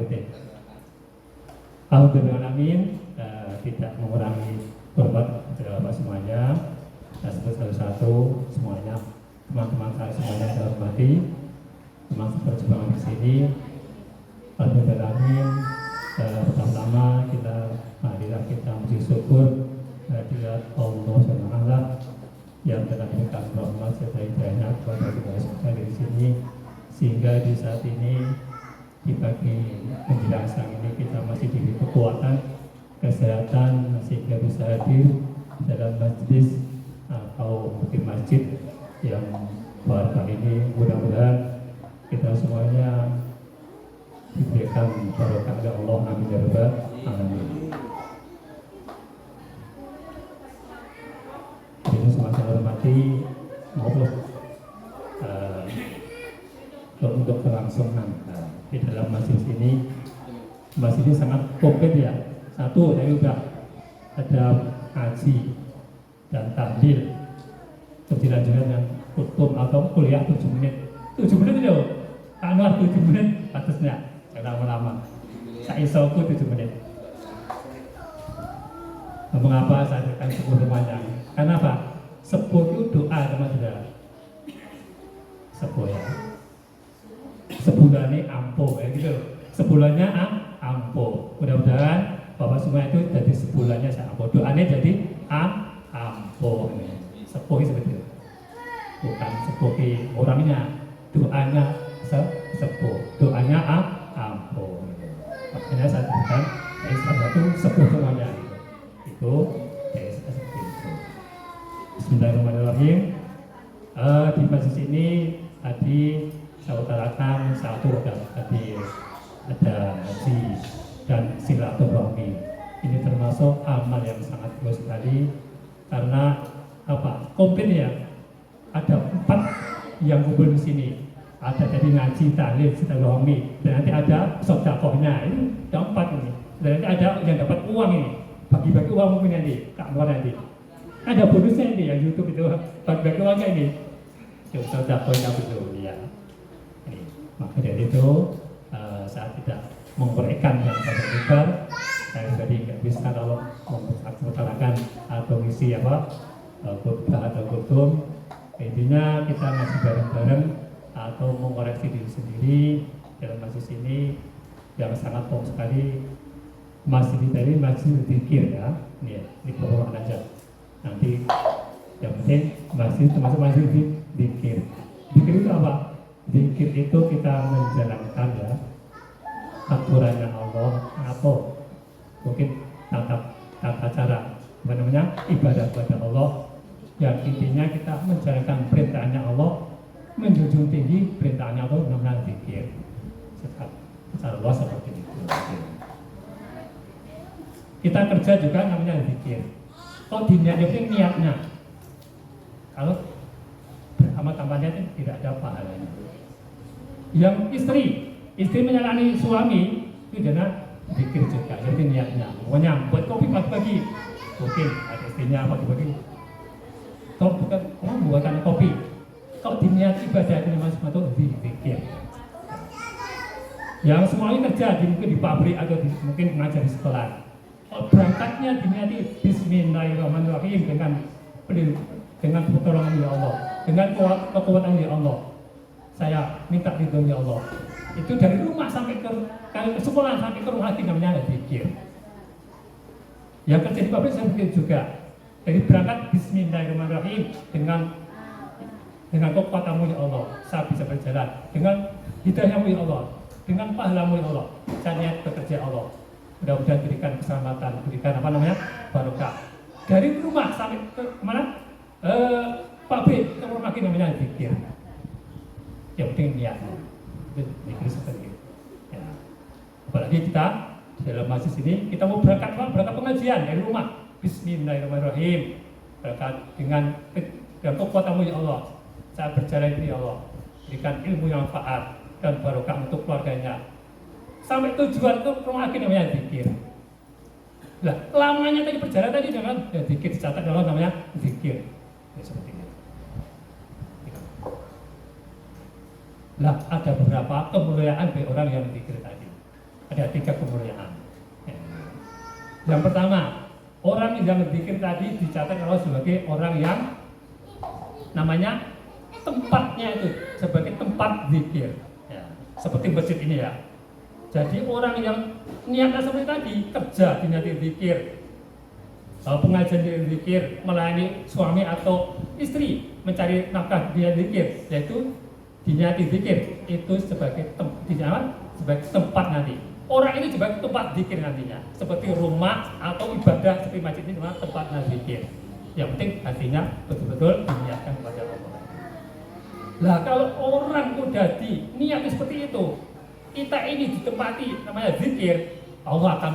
politik. Alhamdulillah amin, tidak mengurangi hormat kepada Bapak semuanya. Dan satu-satu semuanya, teman-teman saya semuanya saya hormati, teman perjuangan di sini. Alhamdulillah amin. Pertama-tama marilah kita muji syukur kehadirat Allah SWT yang telah memberikan rahmat serta hidayahnya kepada kita semua di sini, sehingga di saat ini di pagi menjelang siang ini kita masih diberi kekuatan, kesehatan, sehingga bisa hadir dalam majlis atau mungkin masjid yang baru ini. Mudah-mudahan kita semuanya diberikan barokah oleh Allah. Amin ya rabbal alamin. Ini semua saya hormati, maupun untuk kelangsungan di dalam masjid ini. Masjid ini sangat komplit ya. Satu, tadi sudah ada ngaji dan tahlil, terus dilanjutkan dengan kutum atau kuliah 7 menit. 7 menit itu, Anwar 7 menit atasnya, jangan lama-lama. Saya isoku 7 menit. Mengapa saya akan sebut semuanya? Karena apa? Sepuh itu doa teman-teman. Sepuh ya. Sebulannya ampuh ya gitu. Sebulannya ampuh. Mudah-mudahan Bapak semua itu jadi sebulannya saya ampuh. Doanya jadi ampuh. Sepuh seperti itu. Bukan sepuh orangnya, doanya sepuh. Doanya ampuh. Makanya saya berikan dari salah satu sepuh semuanya. Itu seperti itu. Bismillahirrahmanirrahim. Di masjid ini tadi saya utarakan satu tadi ada haji dan silaturahmi. Ini termasuk amal yang sangat bagus sekali karena apa? Komplit ya. Ada 4 yang kumpul di sini. Ada tadi ngaji, tahlil, silaturahmi, dan nanti ada sedekahnya. Ini ada 4 ini. Dan nanti ada yang dapat uang ini. Bagi-bagi uang mungkin nanti, Kak Anwar nanti. Ada bonusnya ini yang YouTube itu, bagi-bagi uangnya ini. Itu sedekahnya betul ya. Maka dari itu saya tidak menguraikan yang pada lebar. Saya tadi nggak bisa kalau mengutarakan atau misi apa khutbah atau kutum. Intinya kita masih bareng-bareng atau mengoreksi diri sendiri dalam masjid ini yang sangat pokok sekali. Masjid ini masjid zikir ya, ini pokok aja. Nanti yang penting masjid termasuk masjid zikir. Zikir itu apa? Zikir itu kita menjalankan ya aturannya Allah, apa mungkin tata cara ibadah kepada Allah, yang intinya kita menjalankan perintahnya Allah, menjunjung tinggi perintahnya Allah, namanya zikir. Secara luas seperti itu. Kita kerja juga namanya zikir. Kok diniatnya niatnya, kalau beramal-amalnya tidak ada pahalanya. Yang istri menyalahkan suami itu jangan zikir juga, jadi niatnya pokoknya buat kopi pagi-pagi mungkin ada istrinya pagi-pagi kalau bukan membuatkan kopi, kalau diniat ibadah itu memang semua itu zikir. Yang semuanya kerja mungkin di pabrik atau mungkin mengajar di sekolah, kalau berangkatnya diniati Bismillahirrahmanirrahim dengan pertolongan ya Allah, dengan kekuatan ya Allah, saya minta ridhonya Allah. Itu dari rumah sampai ke sekolah sampai ke rumah lagi namanya zikir. Yang kerja di pabrik saya mungkin juga. Jadi berangkat Bismillahirrahmanirrahim dengan kekuatanmu ya Allah, saya bisa berjalan dengan hidayahmu ya Allah, dengan pahlamu ya Allah. Saya niat bekerja Allah. Mudah-mudahan berikan keselamatan, berikan barokah. Dari rumah sampai ke mana? Pabrik ke rumah lagi namanya zikir. Yang penting niatnya. Zikir seperti itu. Ya. Apalagi kita di dalam masjid ini kita mau berangkat pengajian dari rumah. Bismillahirrahmanirrahim. Berangkat dengan kekuatanmu ya Allah. Saya berjalan ya Allah. Berikan ilmu yang manfaat dan barokah untuk keluarganya. Sampai tujuan ke rumah lagi namanya zikir. Lah, lamanya tadi perjalanan tadi jangan ya zikir dicatat Allah namanya zikir. Ya, seperti itu. Lah ada beberapa kemuliaan bagi orang yang zikir tadi. Ada 3 kemuliaan. Ya. Yang pertama, orang yang berzikir tadi dicatat Allah sebagai orang yang namanya tempatnya itu sebagai tempat zikir. Ya. Seperti masjid ini ya. Jadi orang yang niatnya seperti tadi, kerja di niat zikir, pengajian di zikir, melayani suami atau istri, mencari nafkah di niat zikir, yaitu di niat zikir itu sebagai tempat nanti. Orang ini sebagai tempat zikir nantinya, seperti rumah atau ibadah seperti masjid ini tempat zikir. Yang penting hatinya betul-betul diniatkan kepada Allah. Lah kalau orang udah di niatnya seperti itu, kita ini ditempati namanya zikir, Allah akan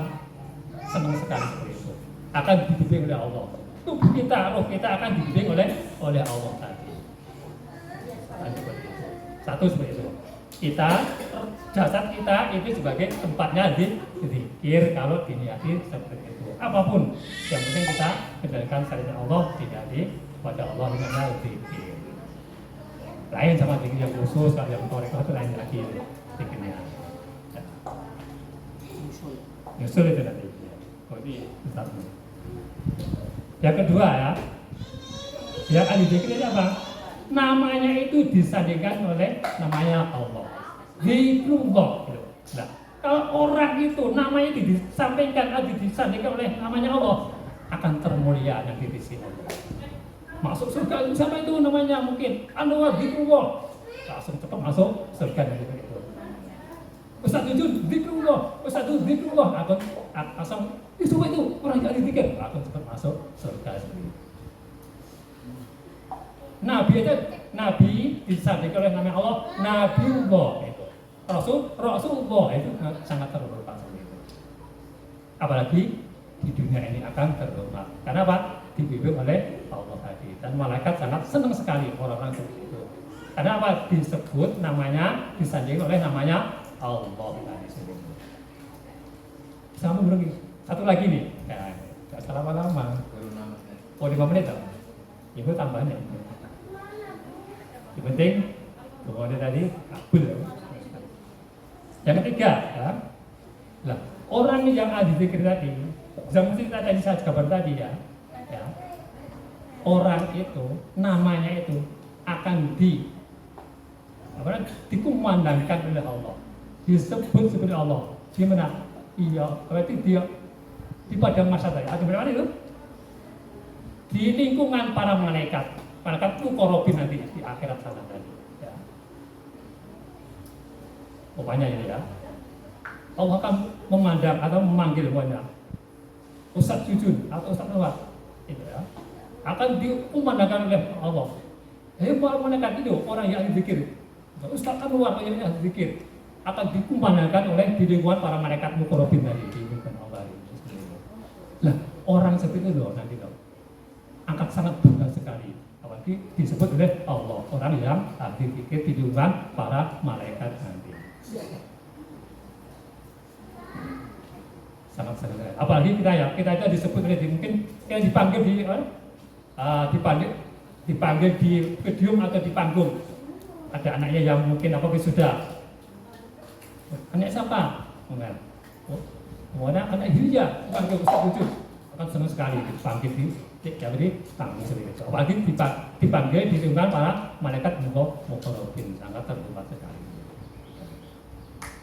senang sekali seperti itu. Akan dibimbing oleh Allah. Tubuh kita, roh kita akan dibimbing oleh Allah tadi. Satu seperti itu. Jasad kita itu sebagai tempatnya zikir kalau diniati seperti itu. Apapun yang penting kita kendalikan syariat Allah, diniati pada Allah dengan zikir. Lain sama zikir yang khusus, kalau yang toriko itu lain lagi zikirnya. Nyusul itu nanti. Ini satu. Yang kedua ya, yang ahli zikir ini apa? Namanya itu disandingkan oleh namanya Allah. Zikrullah. Nah, kalau orang itu namanya disampaikan atau disandingkan oleh namanya Allah, akan termulia yang di sisi Allah. Masuk surga siapa itu namanya mungkin Anwar Zikrullah, langsung cepat masuk surga itu. Ustaz Jujun Zikrullah, Ustaz Jujun Zikrullah, akan langsung itu orang yang dizikir, akan cepat masuk surga sendiri. Nabi disandingkan oleh nama Allah, Nabiullah itu. Rasulullah itu sangat terhormat itu. Apalagi di dunia ini akan terhormat. Karena apa? Dibimbing oleh Allah tadi. Dan malaikat sangat senang sekali orang-orang seperti itu. Karena apa? Disebut namanya, disandingkan oleh namanya Allah tadi sendiri. Sama belum? Satu lagi nih. Ya, tidak salah lama. Oh 5 menit dong. Ibu tambahannya. Yang penting kemudian tadi kabul. Yang ketiga, ya, lah orang yang ahli zikir tadi, zaman cerita tadi saya kabar tadi ya, orang itu namanya itu akan dikumandangkan oleh Allah, disebut seperti Allah. Gimana? Iya, berarti dia di padang masa tadi. Ada berapa itu? Di lingkungan para malaikat muqarrabin nanti di akhirat sana tadi. Ya. Pokoknya ini ya, Allah akan memandang atau memanggil semuanya. Ustaz Jujun atau Ustaz Anwar, itu ya, akan dikumandangkan oleh Allah. Para malaikat itu orang yang zikir. Ustaz Anwar yang zikir akan dikumandangkan oleh di lingkungan para malaikat muqarrabin tadi di lingkungan Allah itu. Lah orang seperti itu loh nanti loh, angkat sangat bangga sekali. Apalagi disebut oleh Allah, orang yang ahli zikir di lingkungan para malaikat nanti. Sangat-sangat. Apalagi kita itu disebut oleh mungkin yang dipanggil dipanggil di podium atau di panggung. Ada anaknya yang mungkin sudah. Anak siapa? Anak Hilya, dipanggil Ustaz Jujun. Akan senang sekali dipanggil di panggung seperti itu. Apalagi dipanggil di lingkungan para malaikat muqarrabin, sangat terhormat sekali.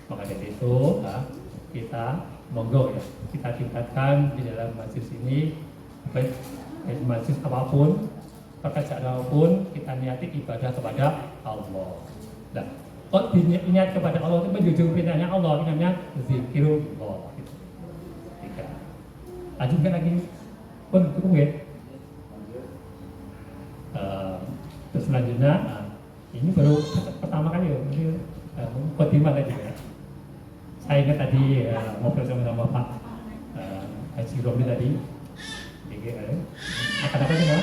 Maka dari itu kita monggo ya, kita tingkatkan di dalam majlis ini, baik majlis apapun, pekerjaan apapun, kita niati ibadah kepada Allah. Nah, niat kepada Allah itu menjunjung perintahnya Allah, namanya zikirullah. Gitu. Lanjutkan lagi, pun cukup ya. Terus selanjutnya, ini baru pertama kali ya, ini khotimah tadi ya. Saya ingat tadi ngobrol sama Pak Haji Romli tadi, makan apa sih Pak?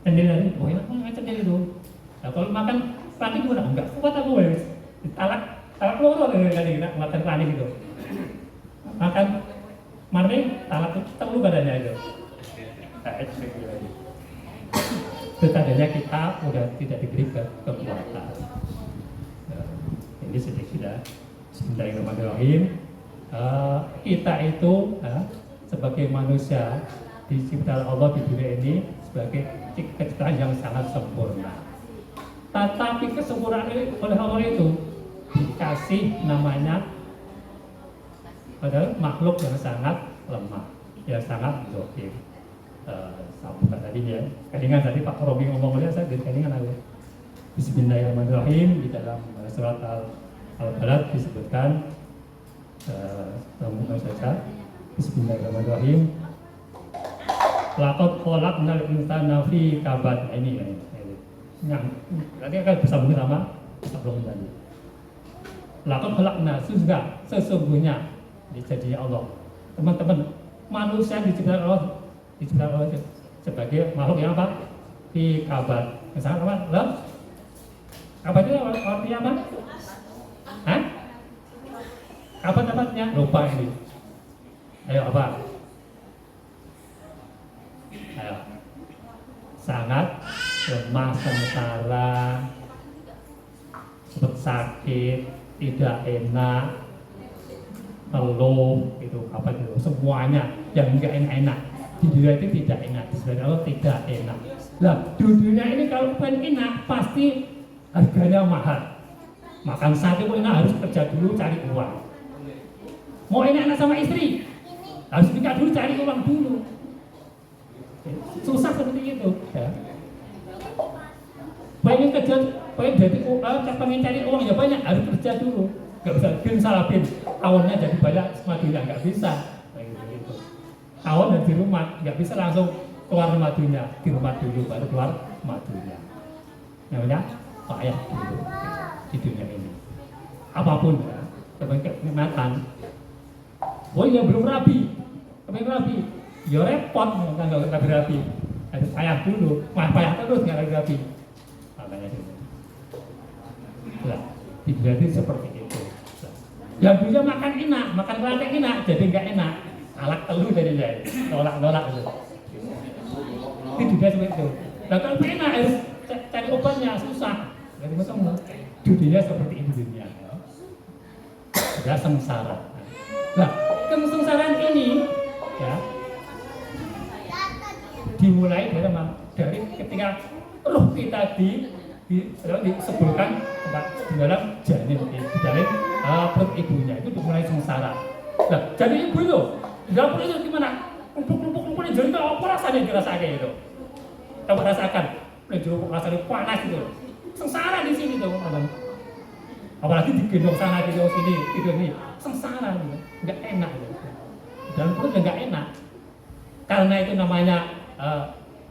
Cendil tadi, oh enak banget cendil itu. Nah kalau makan panik gimana? Enggak kuat aku ya, talak keluar kali kita makan panik gitu. Makan marning, talak terlalu badannya itu. Itu tandanya kita udah tidak diberi kekuatan. Ini sedikit ya. Bismillahirrahmanirrahim. kita itu sebagai manusia diciptakan Allah di dunia ini sebagai ciptaan yang sangat sempurna. Tetapi kesempurnaan ini oleh Allah itu dikasih namanya adalah makhluk yang sangat lemah, yang sangat zokim. Sambutan tadi ya, kelingan tadi Pak Robi ngomongnya saya dari kelingan aku. Bismillahirrahmanirrahim, di dalam surat Al-Balad disebutkan langsung saja. Bismillahirrahmanirrahim. Laqad khalaqnal insana fi kabad. Ini nanti akan bersambung sama sebelum tadi. Laqad khalaqna, sesungguhnya jadi Allah. Teman-teman, manusia diciptakan Allah sebagai makhluk yang apa? Fi kabad. Misalnya apa? Kabad itu artinya apa? Hah? Kabad artinya lupa ini. Ayo apa? Ayo. Sangat lemah, sengsara, sakit, tidak enak, ngeluh, itu apa itu? Semuanya yang enggak enak di dunia itu tidak enak. Sebenarnya Allah tidak enak. Nah, di dunia ini kalau pengen enak pasti harganya mahal. Makan sate pun enak harus kerja dulu cari uang. Mau enak sama istri harus nikah dulu cari uang dulu. Susah seperti itu. Ya. Pengen kerja, pengen cari uang ya banyak harus kerja dulu. Gak bisa bin salah bin. Awalnya jadi banyak madunya nggak bisa. Gitu. Awal dan di rumah nggak bisa langsung keluar madunya, di rumah dulu baru keluar madunya. Namanya payah dulu di dunia ini. Apapun ya, kenikmatan. Oh ya belum rapi, ya repot nggak rapi. Harus payah dulu, payah terus nggak rapi. Makanya itu. Nah, jadi seperti itu. Yang bisa makan enak, makan kelapa enak, jadi nggak enak. Alak telur dari saya, nolak itu. Itu juga seperti itu. Nah kalau enak harus cari obatnya susah. Jadi macam dunia seperti itu dunia. Sudah sengsara. Nah, kesengsaraan ini ya dimulai dari ketika roh kita disebutkan di dalam janin, di dalam perut ibunya itu dimulai sengsara. Nah, jadi ibu itu di dalam perut itu gimana? Kumpul jadi itu apa rasanya dirasakan itu? Coba rasakan, jadi rasanya panas itu, sengsara di sini tuh, apalagi digendong sana di sini, ini sengsara, nggak enak, dalam perut nggak enak, karena itu namanya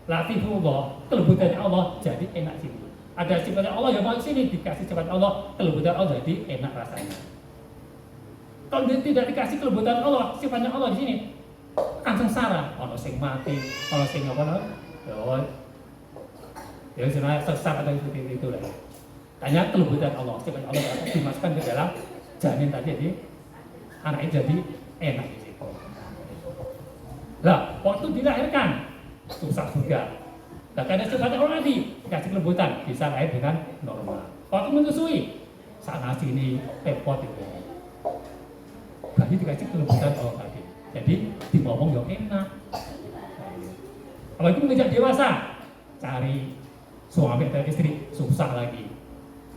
latifullah, kelebutan Allah jadi enak sini. Ada sifatnya Allah yang mau sini dikasih sifat Allah, kelebutan Allah jadi enak rasanya. Kalau tidak dikasih kelebutan Allah, sifatnya Allah di sini kan sengsara, ono sing mati, ono sing apa ya sebenarnya sesat atau seperti itu lah. Tanya kelebutan Allah, sifat Allah dimasukkan ke dalam janin tadi, jadi anaknya jadi enak di situ. Lah, waktu dilahirkan susah juga. Nah, karena sifatnya Allah tadi dikasih kelembutan, bisa lahir dengan normal. Waktu menyusui, sana sini repot itu. Bayi dikasih kelembutan Allah tadi, jadi dimomong yang enak. Apalagi menginjak dewasa, cari suami atau istri susah lagi.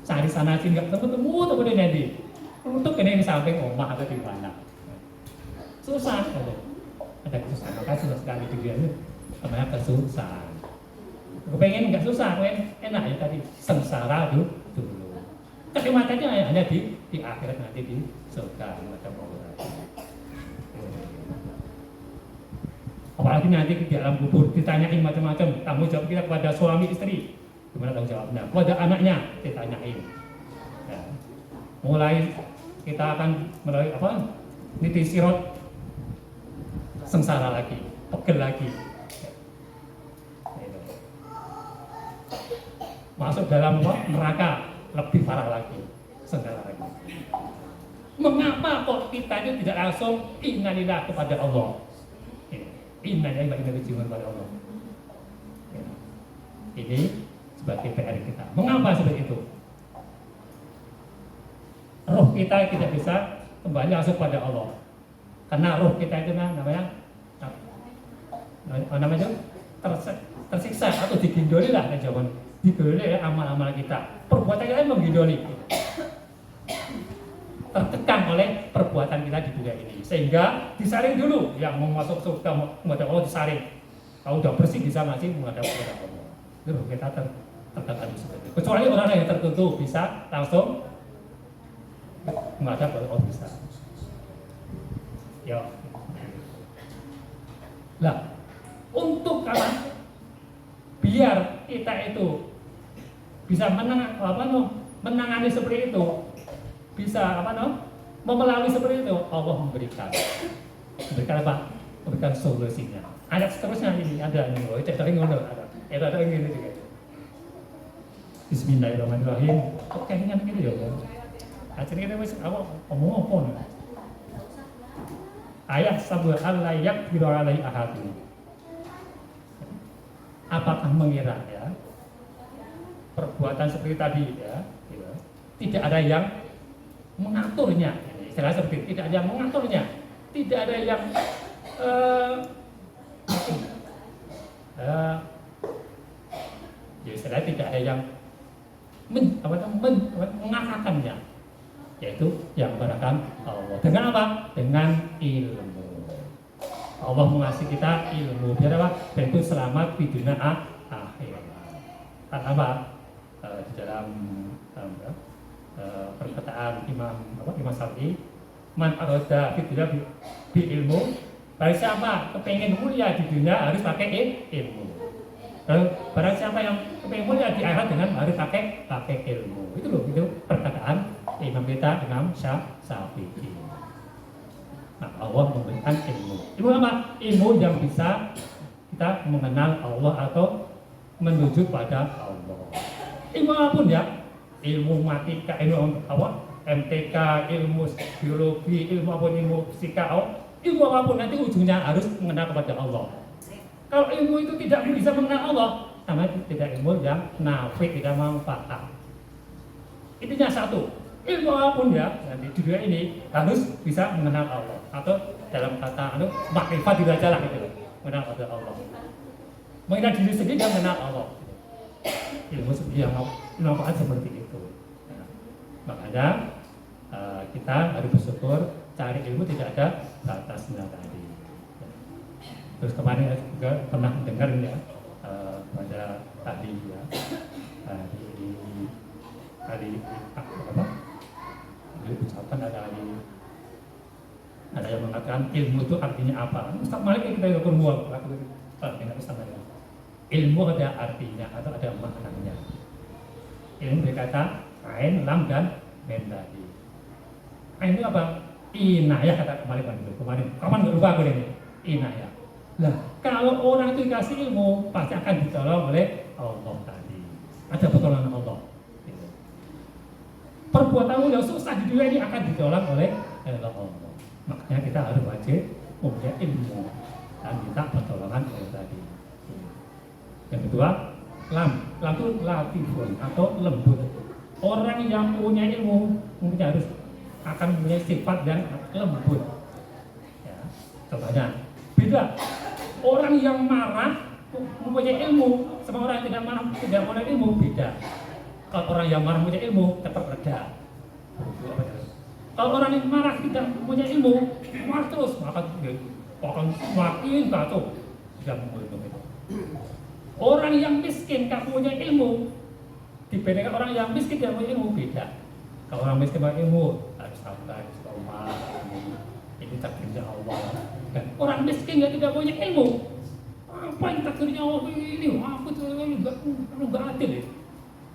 Cari sana sini nggak ketemu kemudian nanti untuk ini di samping omah atau di mana. Susah. Ada kesusahan, maka susah sekali di dunia itu namanya kesusahan. Kepengen nggak susah, pengen enak ya tadi sengsara dulu. Kenikmatannya hanya di akhirat nanti di surga macam Allah. Apalagi nanti di dalam kubur ditanyain macam-macam, tanggung jawab kita kepada suami istri, gimana tanggung jawabnya? Kepada anaknya ditanyain. Ya. Mulai kita akan melalui apa? Niti sirot, sengsara lagi, pegel lagi. Masuk dalam neraka lebih parah lagi, sengsara lagi. Mengapa kok kita itu tidak langsung innalillah kepada Allah? Innalillah bagi Nabi Jiwan kepada Allah. Ini sebagai PR kita. Mengapa seperti itu? Roh kita tidak bisa kembali langsung pada Allah. karena roh kita itu namanya tersiksa atau digindoli lah kan jawaban, digindoli ya amal-amal kita, perbuatan kita menggindoli, tertekan oleh perbuatan kita di dunia ini, sehingga disaring dulu yang mau masuk surga menghadap Allah disaring, kalau udah bersih bisa masih menghadap Allah, itu kita tertekan seperti itu. Kecuali orang yang tertentu bisa langsung menghadap Allah bisa. Ya. Lah, untuk apa? Biar kita itu bisa menangani seperti itu, bisa memelalui seperti itu, Allah memberikan apa? Memberikan solusinya. Ayat seterusnya ini ada ini loh, itu ada ini juga. Bismillahirrahmanirrahim. Kok kayaknya gitu ya? Akhirnya kita masih ngomong apa nih? Ayat sabur Allah yakbiru alai ahadu. Apakah mengira ya perbuatan seperti tadi ya, gitu, tidak ada yang mengaturnya, istilah seperti itu, tidak ada yang mengaturnya, tidak ada yang ya istilahnya tidak ada yang mengatakannya, yaitu yang berakan Allah. Dengan apa? Dengan ilmu. Allah mengasih kita ilmu biar apa? Biar itu selamat di dunia akhir. Karena apa? Di dalam perkataan Imam Syafi'i, man arada fi dunya bi ilmu, barang siapa kepengen mulia di dunia harus pakai ilmu. Barang siapa yang kepengen mulia di akhirat dengan harus pakai ilmu. Itu loh, itu perkataan Imam kita, Imam Syafi'i. Nah, Allah memberikan ilmu. Ilmu apa? Ilmu yang bisa kita mengenal Allah atau menuju pada Allah. Ilmu apapun ya, ilmu matematika, ilmu MTK, ilmu biologi, ilmu apapun, ilmu fisika, ilmu apapun nanti ujungnya harus mengenal kepada Allah. Kalau ilmu itu tidak bisa mengenal Allah, namanya tidak ilmu yang nafi, tidak manfaat. Intinya satu, ilmu apapun ya, di dunia ini harus bisa mengenal Allah, atau dalam kata makrifat diraja lah gitu, mengenal pada Allah. Mengenal diri sendiri dan mengenal Allah. Ilmu yang manfaat seperti itu. Nah, makanya kita harus bersyukur cari ilmu tidak ada batasnya tadi. Terus kemarin saya juga pernah dengar ya pada tadi ya ucapan ada yang mengatakan ilmu itu artinya apa? Ustaz Malik kita ukur mual ilmu ada artinya atau ada maknanya. Ilmu berkata ain, lam dan mem tadi. Ain itu apa? Inayah kata kemarin kapan nggak lupa aku ini inayah. Nah, kalau orang itu dikasih ilmu pasti akan ditolong oleh Allah tadi. Ada pertolongan Allah. Perbuatanmu yang susah di dunia ini akan ditolong oleh Allah. Makanya kita harus wajib mempunyai ilmu dan minta pertolongan Allah tadi. Yang kedua, lam itu latifun atau lembut. Orang yang punya ilmu mungkin harus akan mempunyai sifat yang lembut. Ya, contohnya beda. Orang yang marah mempunyai ilmu sama orang yang tidak marah tidak punya ilmu beda. Kalau orang yang marah punya ilmu tetap reda. Kalau orang yang marah tidak punya ilmu marah terus maka akan semakin kacau. Tidak mempunyai ilmu. Orang yang miskin tak punya ilmu dibandingkan orang yang miskin tidak punya ilmu beda. Kalau orang miskin punya ilmu harus sabar, ini takdirnya Allah. Dan orang miskin yang tidak punya ilmu, apa yang takdirnya Allah ini? Aku tuh nggak adil ya.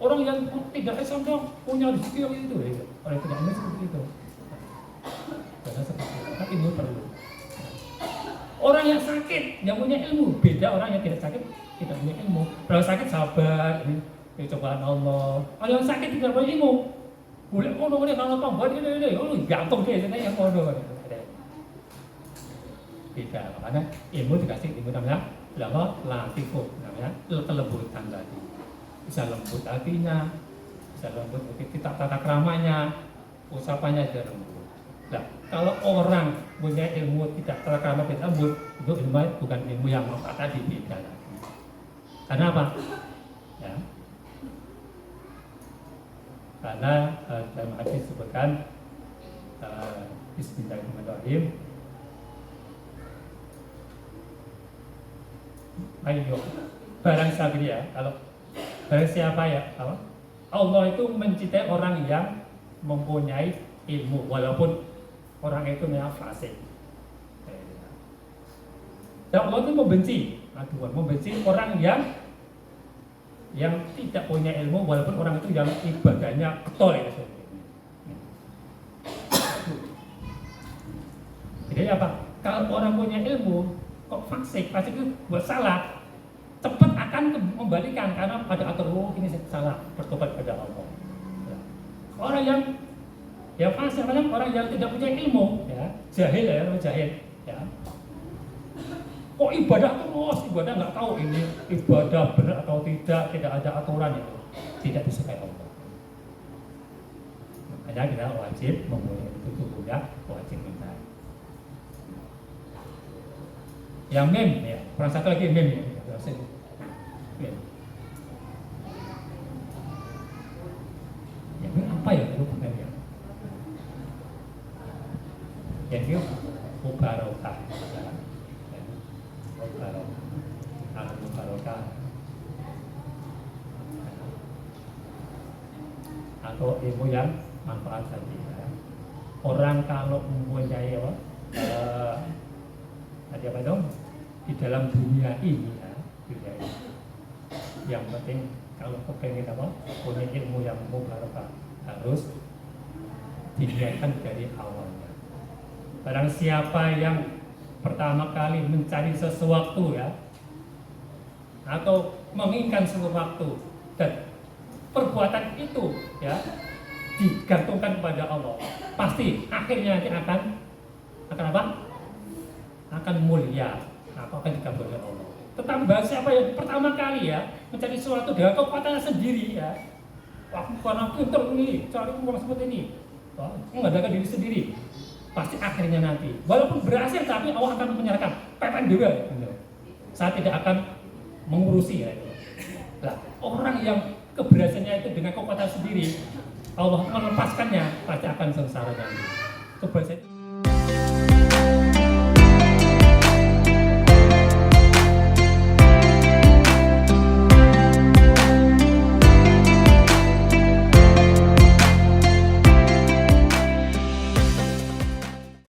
Orang yang tidak sangka punya rezeki yang itu ya. Orang tidak adil seperti itu. Karena seperti itu, kan ilmu perlu. Orang yang sakit yang punya ilmu beda orang yang tidak sakit tidak punya ilmu. Kalau sakit sabar, ini cobaan Allah. Kalau yang sakit tidak punya ilmu, boleh kalau tombol ini, gantung deh, yang kono. Beda, makanya ilmu dikasih ilmu namanya latifun, namanya kelembutan tadi. Bisa lembut hatinya, bisa lembut tata keramanya, ucapannya juga lembut. Nah, kalau orang punya ilmu tidak terkerama tersebut, itu ilmu bukan ilmu yang manfaat tadi beda lagi. Karena apa? Ya. Karena dalam hadis disebutkan Bismillahirrahmanirrahim. Ayo, barang siapa ya? Kalau barang siapa ya? Allah itu mencintai orang yang mempunyai ilmu, walaupun orang itu memang fasik. Dan Allah itu membenci orang yang tidak punya ilmu, walaupun orang itu yang ibadahnya getol itu. Jadi apa? Kalau orang punya ilmu kok fasik itu buat salah, cepat akan membalikan karena pada atur ini salah, bertobat kepada Allah. Orang yang fasik, orang yang tidak punya ilmu, ya, jahil ya. Kok ibadah terus, ibadah nggak tahu ini ibadah benar atau tidak ada aturan itu, tidak disukai Allah. Makanya kita wajib mempunyai itu punya wajib minta. Yang mem, ya, kurang satu lagi mem ya. Mem. Ya, mem apa ya itu mem ya? Ya itu mubarokah. Mubarokah. Atau ilmu yang manfaat tadi. Ya. Orang kalau mempunyai apa? Ada apa dong di dalam dunia ini ya, dunia ini. Yang penting kalau kepengen apa punya ilmu yang mubarokah harus diniatkan dari awalnya. Barang siapa yang pertama kali mencari sesuatu ya atau menginginkan sesuatu dan perbuatan itu ya digantungkan kepada Allah, pasti akhirnya nanti akan apa? Akan mulia, akan dikabulkan Allah. Tetapi siapa yang pertama kali ya mencari sesuatu dengan kekuatannya sendiri ya, karena pintar ini, cari uang seperti ini, mengadakan diri sendiri, pasti akhirnya nanti, walaupun berhasil tapi Allah akan menyerahkan PPN juga, saya tidak akan mengurusi ya. Nah, orang yang keberhasilannya itu dengan kekuatan sendiri, Allah melepaskannya pasti akan sengsara nanti. Keberhasilan